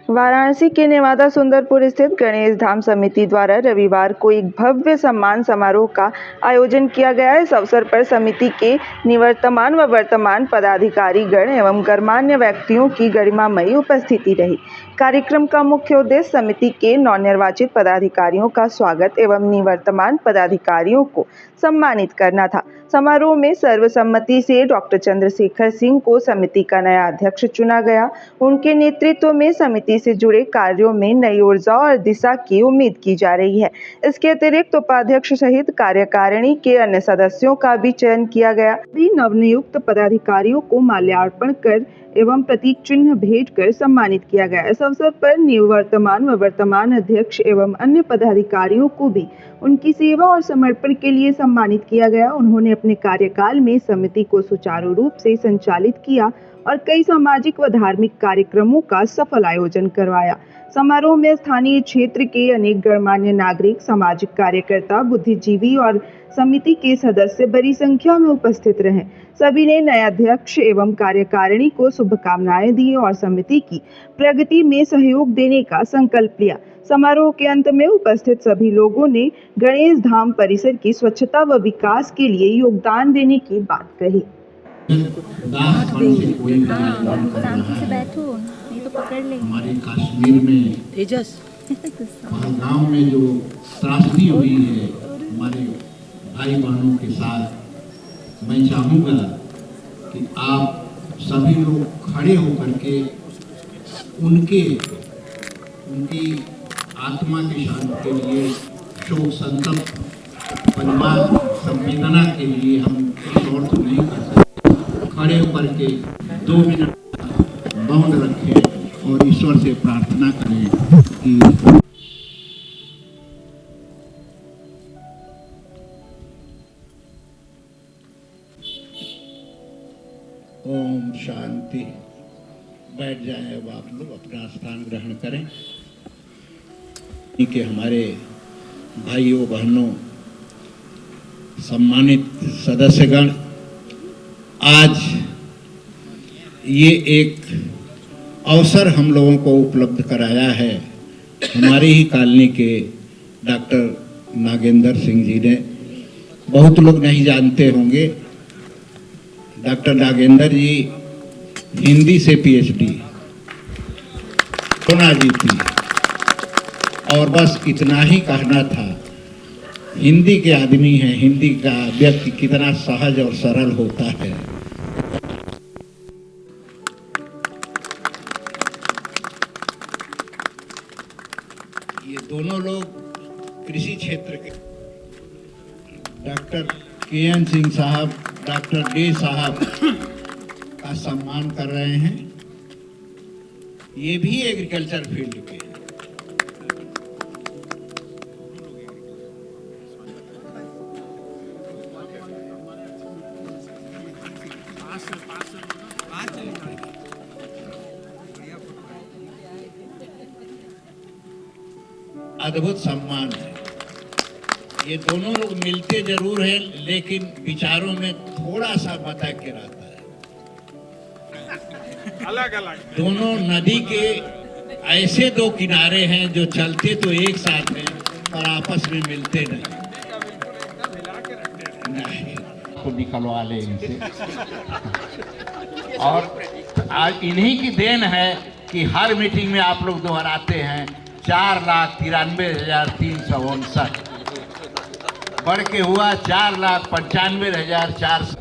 वाराणसी के नेवादा सुंदरपुर स्थित गणेश धाम समिति द्वारा रविवार को एक भव्य सम्मान समारोह का आयोजन किया गया। इस अवसर पर समिति के निवर्तमान व वर्तमान पदाधिकारी गण एवं गणमान्य व्यक्तियों की गरिमामयी उपस्थिति रही। कार्यक्रम का मुख्य उद्देश्य समिति के नवनिर्वाचित पदाधिकारियों का स्वागत एवं निवर्तमान पदाधिकारियों को सम्मानित करना था। समारोह में सर्वसम्मति से डॉक्टर चंद्रशेखर सिंह को समिति का नया अध्यक्ष चुना गया। उनके नेतृत्व में समिति से जुड़े कार्यों में नई ऊर्जा और दिशा की उम्मीद की जा रही है। इसके अतिरिक्त उपाध्यक्ष सहित कार्यकारिणी के अन्य सदस्यों का भी चयन किया गया। भी नवनियुक्त पदाधिकारियों को माल्यार्पण कर एवं प्रतीक चिन्ह भेंट कर सम्मानित किया गया। इस अवसर पर निवर्तमान व वर्तमान अध्यक्ष एवं अन्य पदाधिकारियों को भी उनकी सेवा और समर्पण के लिए सम्मानित किया गया। उन्होंने अपने कार्यकाल में समिति को सुचारू रूप से संचालित किया और कई सामाजिक व धार्मिक कार्यक्रमों का सफल आयोजन करवाया। समारोह में स्थानीय क्षेत्र के अनेक गणमान्य नागरिक, सामाजिक कार्यकर्ता, बुद्धिजीवी और समिति के सदस्य बड़ी संख्या में उपस्थित रहे। सभी ने नए अध्यक्ष एवं कार्यकारिणी को शुभकामनाएं दी और समिति की प्रगति में सहयोग देने का संकल्प लिया। समारोह के अंत में उपस्थित सभी लोगों ने गणेश धाम परिसर की स्वच्छता व विकास के लिए योगदान देने की बात कही। शांति से बैठो, नहीं तो पकड़ लेंगे। हमारे कश्मीर में गांव में जो त्रासदी हुई है हमारे भाई बहनों के साथ, मैं चाहूँगा कि आप सभी लोग खड़े होकर के उनकी आत्मा की शांति के लिए, शोक संतप्त परिवार संवेदना के लिए हम कुछ और तो नहीं कर सकते। खड़े होकर के 2 मिनट मौन रखें और ईश्वर से प्रार्थना करें कि ओम शांति। बैठ जाए। अब आप लोग अपना स्थान ग्रहण करें। कि हमारे भाइयों बहनों, सम्मानित सदस्यगण, आज ये एक अवसर हम लोगों को उपलब्ध कराया है हमारे ही कॉलोनी के डॉक्टर नागेंद्र सिंह जी ने। बहुत लोग नहीं जानते होंगे, डॉक्टर नागेंद्र जी हिंदी से पीएचडी कोरोना जीती। और बस इतना ही कहना था, हिंदी के आदमी हैं, हिंदी का व्यक्ति कितना सहज और सरल होता है। ये दोनों लोग कृषि क्षेत्र के डॉक्टर केएन सिंह साहब, डॉक्टर डे साहब का सम्मान कर रहे हैं। ये भी एग्रीकल्चर फील्ड के हैं। अद्भुत सम्मान है। ये दोनों लोग मिलते जरूर हैं, लेकिन विचारों में थोड़ा सा मतैक्य रहता है। अलग अलग दोनों नदी के ऐसे 2 किनारे हैं जो चलते तो एक साथ हैं पर आपस में मिलते नहीं। तो निकलवा ले इनसे। और आज इन्हीं की देन है कि हर मीटिंग में आप लोग दोहराते हैं 4,93,359 बढ़ के हुआ 4,95,400।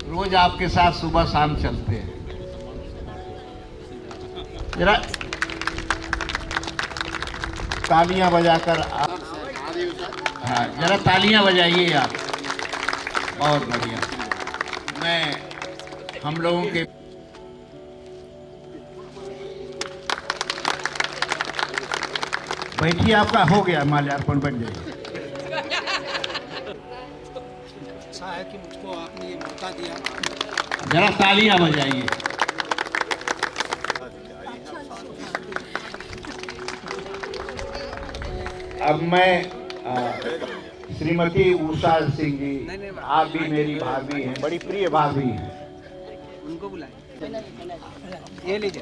रोज आपके साथ सुबह शाम चलते हैं। जरा तालियां बजाकर हाँ, जरा तालियां बजाइए आप। बहुत बढ़िया। मैं हम लोगों के बैठिए, आपका हो गया माल्यार्पण, बन जाइए। अच्छा है कि मुझको आपने ये मौका दिया। जरा तालियां बजाइए। अब मैं श्रीमती उषा सिंह जी, आप भी मेरी भाभी हैं, बड़ी प्रिय भाभी हैं। उनको बुलाएं। ये लीजिए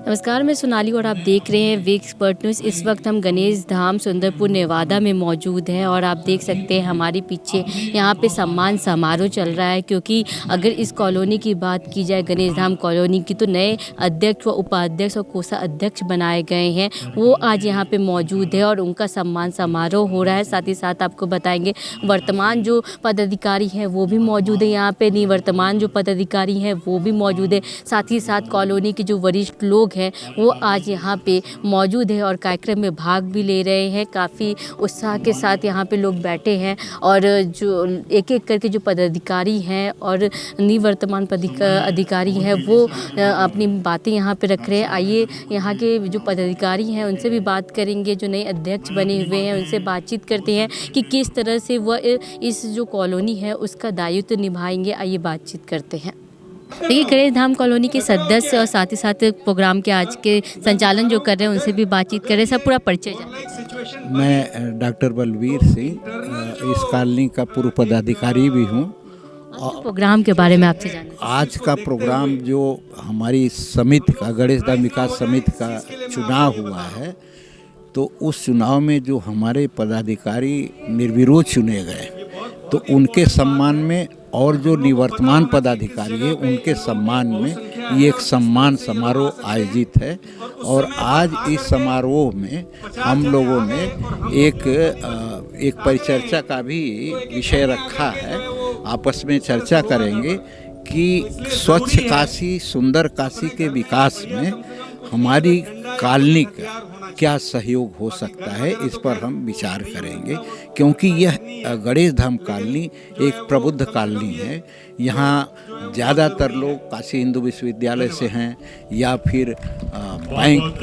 नमस्कार, मैं सोनाली और आप देख रहे हैं वीक एक्सपर्ट न्यूज़। इस वक्त हम गणेश धाम सुंदरपुर नेवादा में मौजूद हैं और आप देख सकते हैं हमारे पीछे यहाँ पे सम्मान समारोह चल रहा है, क्योंकि अगर इस कॉलोनी की बात की जाए गणेश धाम कॉलोनी की, तो नए अध्यक्ष व उपाध्यक्ष और कोषाध्यक्ष बनाए गए हैं, वो आज यहाँ पे मौजूद है और उनका सम्मान समारोह हो रहा है। साथ ही साथ आपको बताएंगे वर्तमान जो पदाधिकारी हैं वो भी मौजूद है यहाँ पे, निवर्तमान जो पदाधिकारी हैं वो भी मौजूद है। साथ ही साथ कॉलोनी के जो वरिष्ठ लोग हैं वो आज यहाँ पे मौजूद है और कार्यक्रम में भाग भी ले रहे हैं। काफ़ी उत्साह के साथ यहाँ पे लोग बैठे हैं और जो एक एक करके जो पदाधिकारी हैं और निवर्तमान अधिकारी हैं वो अपनी बातें यहाँ पे रख रहे हैं। आइए यहाँ के जो पदाधिकारी हैं उनसे भी बात करेंगे, जो नए अध्यक्ष बने हुए हैं उनसे बातचीत करते हैं कि किस तरह से वह इस जो कॉलोनी है उसका दायित्व निभाएंगे। आइए बातचीत करते हैं। देखिए, गणेश धाम कॉलोनी के सदस्य और साथ ही साथ प्रोग्राम के आज के संचालन जो कर रहे हैं उनसे भी बातचीत कर रहे हैं। सब पूरा परिचय जाए। मैं डॉक्टर बलवीर सिंह इस कॉलोनी का पूर्व पदाधिकारी भी हूँ। प्रोग्राम के बारे में आपसे जानना। आज का प्रोग्राम जो हमारी समिति का गणेश धाम विकास समिति का चुनाव हुआ है, तो उस चुनाव में जो हमारे पदाधिकारी निर्विरोध चुने गए, तो उनके सम्मान में और जो निवर्तमान पदाधिकारी है उनके सम्मान में ये एक सम्मान समारोह आयोजित है। और आज इस समारोह में हम लोगों ने एक परिचर्चा का भी विषय रखा है। आपस में चर्चा करेंगे कि स्वच्छ काशी सुंदर काशी के विकास में हमारी कॉलोनी का क्या सहयोग हो सकता है, इस पर हम विचार करेंगे। क्योंकि यह गणेश धाम कॉलोनी एक प्रबुद्ध कॉलोनी है। यहाँ ज़्यादातर लोग काशी हिंदू विश्वविद्यालय से हैं या फिर बैंक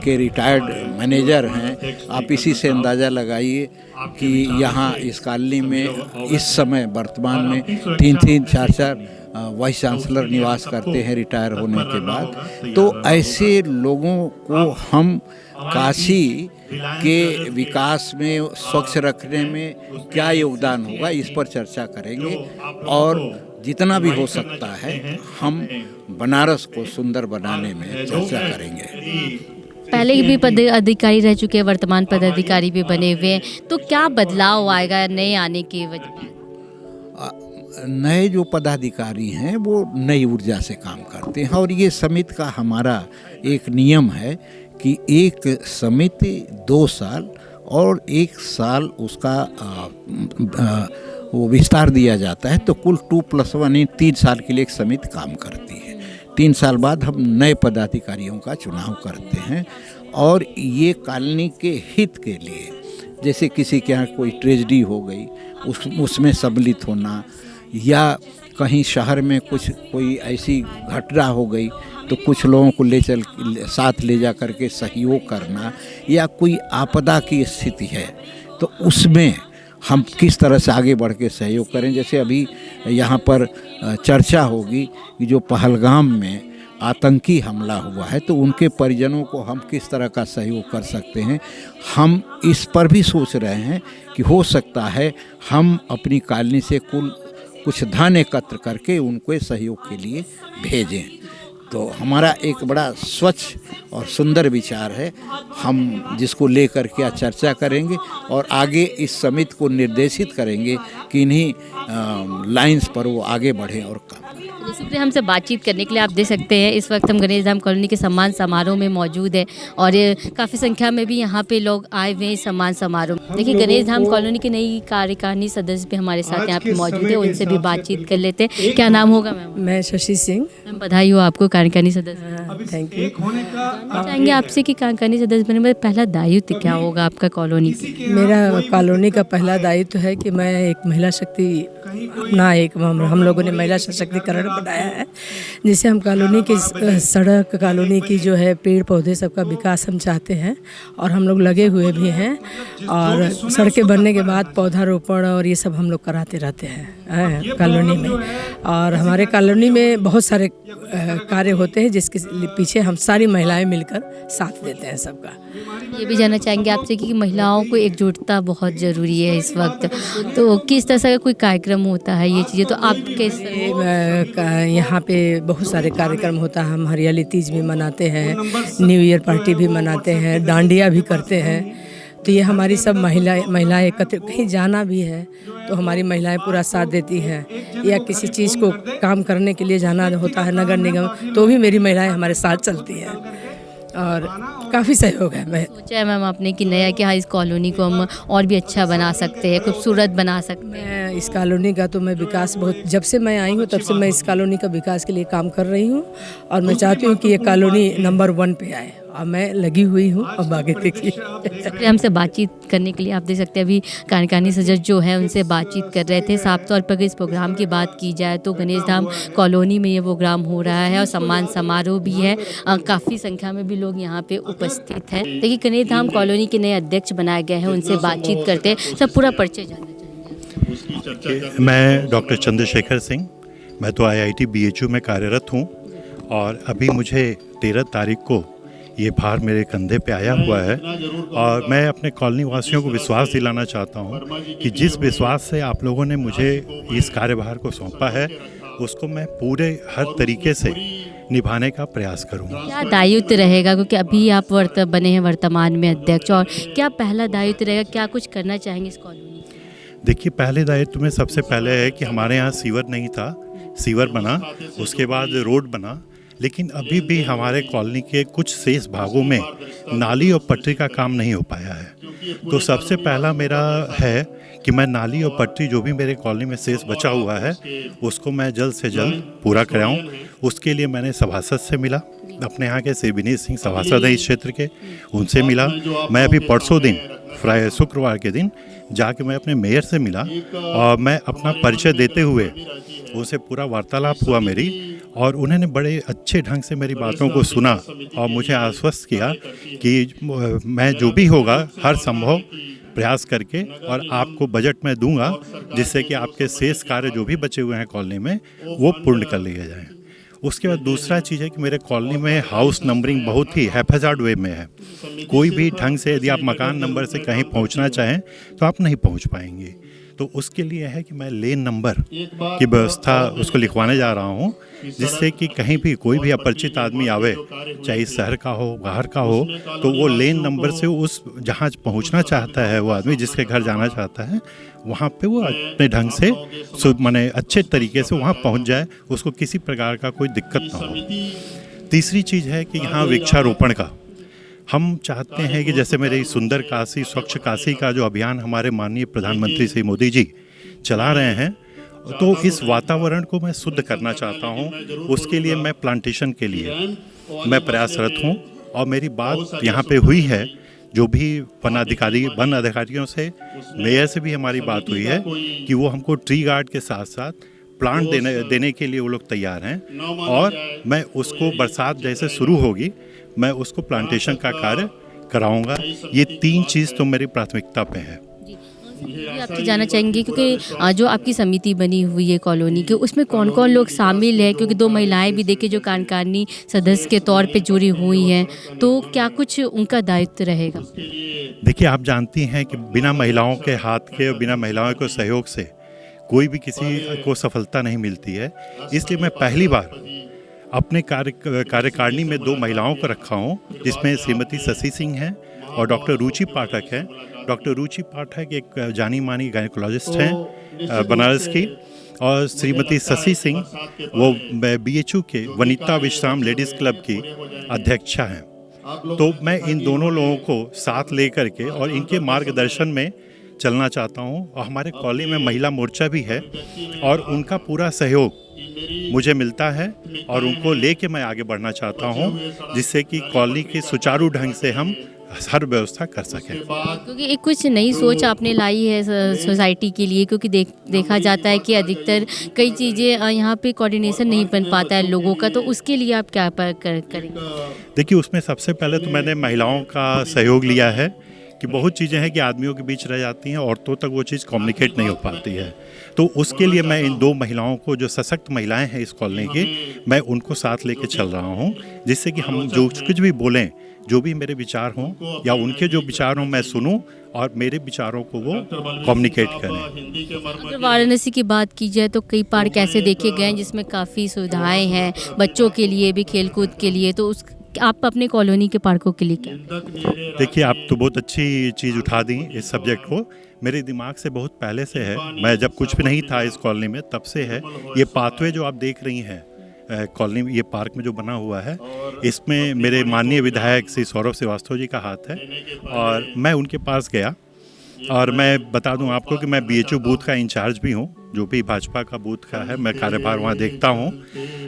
के रिटायर्ड मैनेजर हैं। आप इसी से अंदाज़ा लगाइए कि यहाँ इस कॉलोनी में इस समय वर्तमान में 3-3, 4-4 वाइस चांसलर निवास करते हैं रिटायर होने के बाद। तो ऐसे लोगों को हम काशी के विकास में स्वच्छ रखने में क्या योगदान होगा, इस पर चर्चा करेंगे। और जितना भी हो सकता है हम बनारस को सुंदर बनाने में चर्चा करेंगे। पहले भी पदाधिकारी रह चुके हैं, वर्तमान पदाधिकारी भी बने हुए हैं, तो क्या बदलाव आएगा नए आने की वजह? नए जो पदाधिकारी हैं वो नई ऊर्जा से काम करते हैं। और ये समिति का हमारा एक नियम है कि एक समिति 2 साल और 1 साल उसका वो विस्तार दिया जाता है, तो कुल 2+1 3 साल के लिए एक समिति काम करती है। 3 साल बाद हम नए पदाधिकारियों का चुनाव करते हैं। और ये कॉलोनी के हित के लिए, जैसे किसी के यहाँ कोई ट्रेजेडी हो गई उसमें सम्मिलित होना, या कहीं शहर में कोई ऐसी घटना हो गई तो कुछ लोगों को साथ ले जा करके सहयोग करना, या कोई आपदा की स्थिति है तो उसमें हम किस तरह से आगे बढ़ के सहयोग करें। जैसे अभी यहाँ पर चर्चा होगी कि जो पहलगाम में आतंकी हमला हुआ है तो उनके परिजनों को हम किस तरह का सहयोग कर सकते हैं। हम इस पर भी सोच रहे हैं कि हो सकता है हम अपनी कॉलोनी से कुछ धन एकत्र करके उनको सहयोग के लिए भेजें। तो हमारा एक बड़ा स्वच्छ और सुंदर विचार है, हम जिसको लेकर के चर्चा करेंगे और आगे इस समिति को निर्देशित करेंगे कि इन्हीं लाइंस पर वो आगे बढ़े और काम करें। जैसे हमसे बातचीत करने के लिए आप देख सकते हैं इस वक्त हम गणेश धाम कॉलोनी के सम्मान समारोह में मौजूद है और काफ़ी संख्या में भी यहाँ पे लोग आए हुए हैं सम्मान समारोह। देखिए, गणेश धाम कॉलोनी के नई कार्यकारिणी सदस्य भी हमारे साथ यहाँ पे मौजूद है, उनसे भी बातचीत कर लेते हैं। क्या नाम होगा मैम? मैं शशि सिंह। मैम, बधाई हो आपको कार्यकारिणी सदस्य। Thank you. चाहेंगे आपसे कि कार्यकारिणी सदस्य बनने में पहला दायित्व क्या होगा आपका कॉलोनी का? मेरा कॉलोनी का पहला दायित्व है कि मैं एक महिला शक्ति अपना एक हम लोगों ने महिला सशक्तिकरण बनाया है, जिससे हम कॉलोनी की सड़क, कॉलोनी की जो है पेड़ पौधे सबका विकास हम चाहते हैं और हम लोग लगे हुए भी हैं। और सड़कें बनने के बाद पौधारोपण और ये सब हम लोग कराते रहते हैं कॉलोनी में। और हमारे कॉलोनी में बहुत सारे कार्य होते हैं जिसके पीछे हम सारी महिलाएं मिलकर साथ देते हैं सबका। ये भी जानना चाहेंगे आपसे कि महिलाओं को एकजुटता बहुत ज़रूरी है इस वक्त, तो किस तरह का कोई कार्यक्रम होता है ये चीज़ें, तो आप कैसे? यहाँ पे बहुत सारे कार्यक्रम होता है। हम हरियाली तीज भी मनाते हैं, न्यू ईयर पार्टी भी मनाते हैं, डांडिया भी करते हैं। तो ये हमारी सब महिलाएं एकत्र, कहीं जाना भी है तो हमारी महिलाएं पूरा साथ देती हैं, या किसी चीज़ को काम करने के लिए जाना होता है नगर निगम, तो भी मेरी महिलाएं हमारे साथ चलती हैं और काफ़ी सहयोग है। मैं सोचा है मैम आपने कि नया कि हाँ इस कॉलोनी को हम और भी अच्छा बना सकते हैं, खूबसूरत बना सकते हैं? मैं इस कॉलोनी का तो मैं विकास बहुत, जब से मैं आई हूँ तब से मैं इस कॉलोनी का विकास के लिए काम कर रही हूँ और मैं चाहती हूँ कि ये कॉलोनी नंबर 1 पे आए और मैं लगी हुई हूँ। अब आगे देखिए। हमसे बातचीत करने के लिए आप देख सकते हैं अभी कार्यकारिणी सदस्य जो है उनसे बातचीत कर रहे थे। साफ तौर पर अगर इस प्रोग्राम की बात की जाए तो गणेश धाम कॉलोनी में ये प्रोग्राम हो रहा है और सम्मान समारोह भी है। काफ़ी संख्या में भी लोग यहाँ पे उपस्थित हैं। देखिए गणेश धाम कॉलोनी के नए अध्यक्ष बनाए गए हैं, उनसे बातचीत करते हैं, सब पूरा परिचय जानना चाहेंगे। मैं डॉक्टर चंद्रशेखर सिंह, मैं तो IIT BHU में कार्यरत हूँ और अभी मुझे 13 तारीख को ये भार मेरे कंधे पे आया हुआ है और मैं अपने कॉलोनी वासियों को विश्वास दिलाना चाहता हूँ कि जिस विश्वास से आप लोगों ने मुझे इस कार्यभार को सौंपा है उसको मैं पूरे हर तरीके से निभाने का प्रयास करूँगा। क्या दायित्व रहेगा, क्योंकि अभी आप बने हैं वर्तमान में अध्यक्ष, और क्या पहला दायित्व रहेगा, क्या कुछ करना चाहेंगे इस कॉलोनी? देखिए, पहले दायित्व में सबसे पहले है कि हमारे यहाँ सीवर नहीं था, सीवर बना, उसके बाद रोड बना, लेकिन अभी भी हमारे कॉलोनी के कुछ शेष भागों में नाली और पटरी का काम नहीं हो पाया है। तो सबसे पहला मेरा है कि मैं नाली और पटरी जो भी मेरे कॉलोनी में शेष बचा हुआ है उसको मैं जल्द से जल्द पूरा कराऊं। उसके लिए मैंने सभासद से मिला, अपने यहाँ के विनीत सिंह सभासद हैं इस क्षेत्र के, उनसे मिला। मैं अभी परसों दिन शुक्रवार के दिन जाके मैं अपने मेयर से मिला और मैं अपना परिचय देते हुए उनसे पूरा वार्तालाप हुआ मेरी, और उन्होंने बड़े अच्छे ढंग से मेरी बातों को सुना और मुझे आश्वस्त किया कि मैं जो भी होगा हर संभव प्रयास करके और आपको बजट में दूंगा जिससे कि आपके शेष कार्य जो भी बचे हुए हैं कॉलोनी में वो पूर्ण कर लिए जाएं। उसके बाद दूसरा चीज़ है कि मेरे कॉलोनी में हाउस नंबरिंग बहुत ही हैफेजार्ड वे में है। कोई भी ढंग से यदि आप मकान नंबर से कहीं पहुंचना चाहें तो आप नहीं पहुंच पाएंगे। तो उसके लिए है कि मैं लेन नंबर की व्यवस्था उसको लिखवाने जा रहा हूं, जिससे कि कहीं भी कोई भी अपरिचित आदमी आवे, चाहे शहर का हो बाहर का हो, तो वो लेन नंबर से उस जहाँ पहुंचना चाहता है वो आदमी जिसके घर जाना चाहता है वहाँ पे वो अपने ढंग से माने अच्छे तरीके से वहाँ पहुँच जाए, उसको किसी प्रकार का कोई दिक्कत ना हो। तीसरी चीज़ है कि यहाँ वृक्षारोपण का हम चाहते हैं कि जैसे मेरे सुंदर काशी स्वच्छ काशी का जो अभियान हमारे माननीय प्रधानमंत्री श्री मोदी जी चला रहे हैं, तो इस वातावरण को मैं शुद्ध करना चाहता हूं। उसके लिए मैं प्लांटेशन के लिए मैं प्रयासरत हूं और मेरी बात यहाँ पे हुई है, जो भी वन अधिकारियों से, मेयर से भी हमारी बात हुई है कि वो हमको ट्री गार्ड के साथ साथ प्लांट देने के लिए वो लोग तैयार हैं, और मैं उसको बरसात जैसे शुरू होगी मैं उसको प्लांटेशन का कार्य कराऊंगा। ये 3 चीज़ तो मेरी प्राथमिकता पे है। आपसे जानना चाहेंगे क्योंकि जो आपकी समिति बनी हुई है कॉलोनी के, उसमें कौन कौन लोग शामिल हैं, क्योंकि 2 महिलाएं भी देखिए जो कार्यकारिणी सदस्य के तौर पे जुड़ी हुई हैं, तो क्या कुछ उनका दायित्व रहेगा? देखिए, आप जानती हैं कि बिना महिलाओं के हाथ के और बिना महिलाओं के सहयोग से कोई भी किसी को सफलता नहीं मिलती है। इसलिए मैं पहली बार अपने कार्यकारिणी में 2 महिलाओं को रखा हूँ, जिसमें श्रीमती शशि सिंह हैं और डॉक्टर रुचि पाठक हैं। डॉक्टर रुचि पाठक एक जानी मानी गायकोलॉजिस्ट हैं बनारस की, और श्रीमती शशि सिंह वो BHU के वनिता विश्राम लेडीज़ क्लब की अध्यक्षा हैं। तो मैं इन दोनों लोगों को साथ लेकर के और इनके मार्गदर्शन में चलना चाहता हूं। और हमारे कॉलोनी में महिला मोर्चा भी है और उनका पूरा सहयोग मुझे मिलता है और उनको लेके मैं आगे बढ़ना चाहता हूं, जिससे कि कॉलोनी के सुचारू ढंग से हम हर व्यवस्था कर सकें। क्योंकि एक कुछ नई सोच आपने लाई है सोसाइटी के लिए, क्योंकि देखा जाता है कि अधिकतर कई चीज़ें यहाँ पे कोऑर्डिनेशन नहीं बन पाता है लोगों का, तो उसके लिए आप क्या करेंगे? देखिए, उसमें सबसे पहले तो मैंने महिलाओं का सहयोग लिया है, कि बहुत चीज़ें हैं कि आदमियों के बीच रह जाती हैं, औरतों तक वो चीज़ कम्युनिकेट नहीं हो पाती है। तो उसके लिए मैं इन 2 महिलाओं को, जो सशक्त महिलाएं हैं इस कॉलोनी की, मैं उनको साथ लेके चल रहा हूँ, जिससे कि हम जो कुछ भी बोलें, जो भी मेरे विचार हों या उनके जो विचार हों, मैं सुनूं और मेरे विचारों को वो कम्युनिकेट करें। अगर वाराणसी की बात की जाए तो कई पार्क ऐसे देखे गए हैं जिसमें काफ़ी सुविधाएं हैं बच्चों के लिए भी, खेलकूद के लिए, तो उस आप अपने कॉलोनी के पार्कों के लिए क्या? देखिए, आप तो बहुत अच्छी चीज़ उठा दी इस सब्जेक्ट को। मेरे दिमाग से बहुत पहले से है, मैं जब कुछ भी नहीं था इस कॉलोनी में तब से है। ये पाथवे जो आप देख रही हैं कॉलोनी में, ये पार्क में जो बना हुआ है, इसमें मेरे माननीय विधायक श्री सौरभ श्रीवास्तव जी का हाथ है। और मैं उनके पास गया और मैं बता दूं आपको कि मैं BHU बूथ का इंचार्ज भी हूं, जो भी भाजपा का बूथ का है, मैं कार्यभार वहां देखता हूं।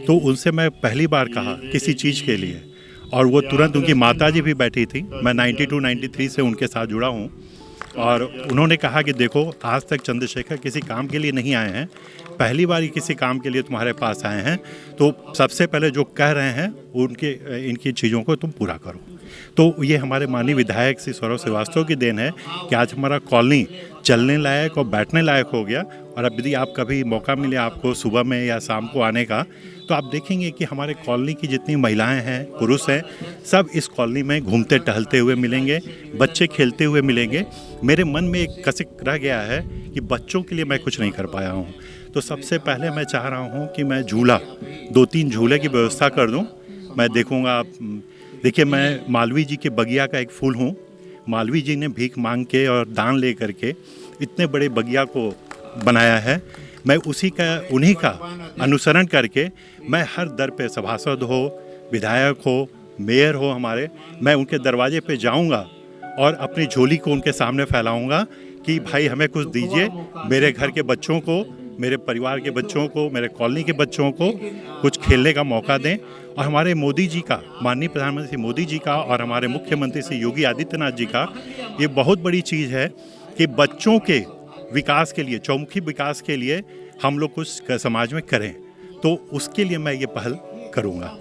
तो उनसे मैं पहली बार कहा किसी चीज़ के लिए, और वो तुरंत, उनकी माता जी भी बैठी थी, मैं 92-93 से उनके साथ जुड़ा हूँ, और उन्होंने कहा कि देखो, आज तक चंद्रशेखर किसी काम के लिए नहीं आए हैं, पहली बार ही किसी काम के लिए तुम्हारे पास आए हैं, तो सबसे पहले जो कह रहे हैं उनके इनकी चीज़ों को तुम पूरा करो। तो ये हमारे माननीय विधायक श्री सौरभ श्रीवास्तव की देन है कि आज हमारा कॉलोनी चलने लायक और बैठने लायक हो गया। और अब यदि आप कभी मौका मिले आपको सुबह में या शाम को आने का, तो आप देखेंगे कि हमारे कॉलोनी की जितनी महिलाएं हैं, पुरुष हैं, सब इस कॉलोनी में घूमते टहलते हुए मिलेंगे, बच्चे खेलते हुए मिलेंगे। मेरे मन में एक कसक रह गया है कि बच्चों के लिए मैं कुछ नहीं कर पाया हूँ, तो सबसे पहले मैं चाह रहा हूँ कि मैं झूला, 2-3 झूले की व्यवस्था कर दूँ। मैं देखूँगा, आप देखिए, मैं मालवीय जी के बगिया का एक फूल हूँ। मालवीय जी ने भीख मांग के और दान ले करके इतने बड़े बगिया को बनाया है। मैं उन्हीं का अनुसरण करके मैं हर दर पे, सभासद हो, विधायक हो, मेयर हो हमारे, मैं उनके दरवाजे पे जाऊंगा और अपनी झोली को उनके सामने फैलाऊंगा कि भाई हमें कुछ दीजिए, मेरे घर के बच्चों को, मेरे परिवार के बच्चों को, मेरे कॉलोनी के बच्चों को कुछ खेलने का मौका दें। और हमारे मोदी जी का, माननीय प्रधानमंत्री मोदी जी का और हमारे मुख्यमंत्री श्री योगी आदित्यनाथ जी का ये बहुत बड़ी चीज़ है कि बच्चों के विकास के लिए, चौमुखी विकास के लिए हम लोग कुछ समाज में करें, तो उसके लिए मैं ये पहल करूँगा।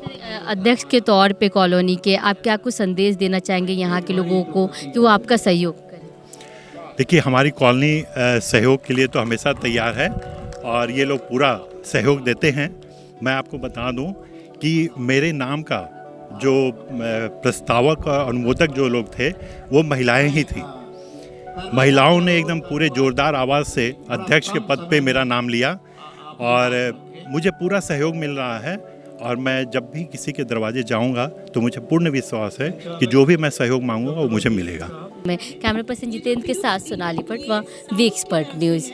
अध्यक्ष के तौर पे कॉलोनी के आप क्या कुछ संदेश देना चाहेंगे यहाँ के लोगों को कि वो आपका सहयोग करें? देखिए, हमारी कॉलोनी सहयोग के लिए तो हमेशा तैयार है और ये लोग पूरा सहयोग देते हैं। मैं आपको बता दूं कि मेरे नाम का जो प्रस्तावक और अनुमोदक जो लोग थे, वो महिलाएं ही थी। महिलाओं ने एकदम पूरे जोरदार आवाज़ से अध्यक्ष के पद पे मेरा नाम लिया और मुझे पूरा सहयोग मिल रहा है। और मैं जब भी किसी के दरवाजे जाऊंगा तो मुझे पूर्ण विश्वास है कि जो भी मैं सहयोग मांगूंगा वो मुझे मिलेगा। मैं कैमरा पर्सन जितेंद्र के साथ Sonali Patwa, V expert news.